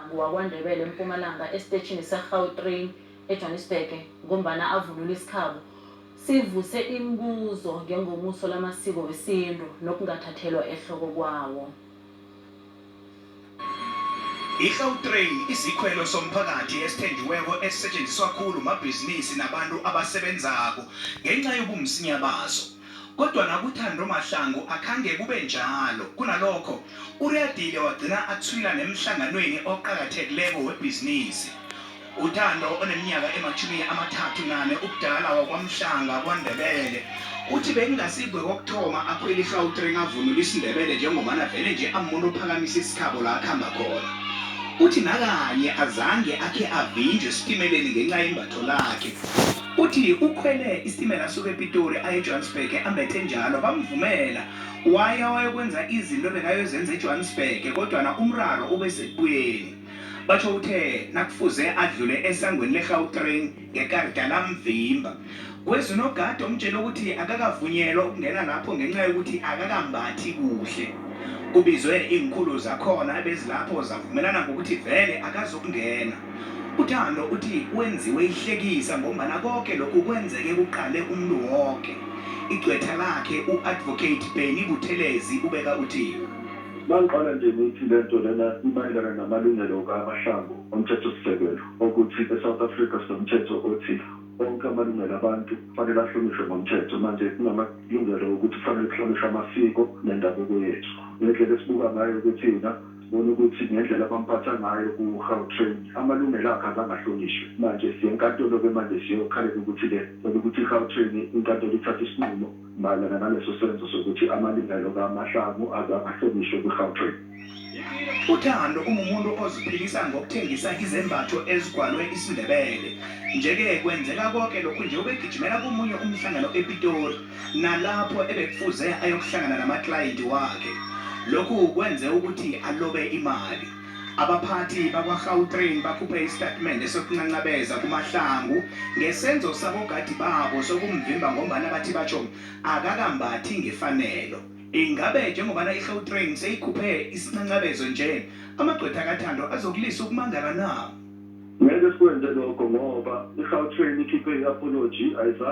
kaMahlangu wakwaNdebele eMpumalanga esiteshini seGautrain eJohannesburg ngombana avunula isikhabo sivuse imibuzo ngengomuso lamasiko wesintu nokungathathelwa ehloko kwawo. iGautrain isikhwelo somphakathi esithenjiweko esisetshenziswa kakhulu mabhizinisi nabantu abasebenzako ngenxa yobumsinya baso. Kodwa nakuThando Mahlangu akhange kube njalo. Kunalokho uRiyadile wagcina athwila nemhlanganweni oqhakathekileko webhizinisi. uThando oneminyaka ema-34 ubudala wakwaMhlanga kwaNdebele uthi bekungasigwe kokuthoma akhwela iGautrain avunula isiNdebele njengobana vele nje amuntu ophakamisa isikhabo la akhamba khona. Uthi nakanye azange akhe avinjwe esitimeleni ngenxa yembatho lakhe. Uthi ukhwele isitimela suke ePitori aye eJohannesburg ambethe njalo bamvumela wayokwenza izinto bekayozenza eJohannesburg kodwa umraro ube sekubuyeni. Batsho uthe nakufuze adlule esangweni leGautrain ngekarida lamvimba. Kwezinogada umtshela ukuthi akakavunyelwa ukungena lapho ngenxa yokuthi akakambathi kuhle. Kubizwe izikhulu zakhona bezilapho zavumelana ngokuthi vele akazokungena. uThando uthi wenziwe ihlekisa ngombana konke lokhu kwenzeke kuqale umuntu wonke. Igcwetha lakhe uAdvocate Benny Buthelezi ubeka uthi Mangiqala nje ngithi lento lena imayelana namalungelo kaMahlangu omthethosisekelo ukuthi eSouth Africa sinomthetho othi wonke amalungelo abantu kufanele ahlonishwe ngomthetho. Manje kunamalungelo ukuthi kufanele kuhlonishwe amasiko nendabuko yethu. Ngendlela esibuka ngayo ukuthi bona ukuthi ngendlela abamphatha ngayo kuGautrain amalungelo akhe azangahlonishwe. Manje siye enkantolo manje siyokhalela ukuthi ukuthi iGautrain inkantolo ithatha isinqumo mayelana naleso senzo sokuthi amalungelo kaMahlangu azangahlonishwe kuGautrain. uThando umuntu oziphilisa ngokuthengisa izembatho ezigwalwe isiNdebele. Njeke kwenzeka konke lokhu nje ubegijimela komunye umhlangano ePitori nalapho ebekufuze ayokuhlangana namaklayenti wakhe. Lokhu kwenze ukuthi alobe imali. Abaphathi bakwaGautrain bakhuphe istatimende sokunqanqabeza kuMahlangu ngesenzo sabogadi babo sokumvimba ngombana bathi batsho akakambathi ngefanelo. Ingabe njengobana iGautrain seyikhuphe isinqanqabezo nje amagqwetha kaThando azokulisa ukumangala na? Ngeke sikwenze lokho ngoba iGautrain ikhiphe i-apology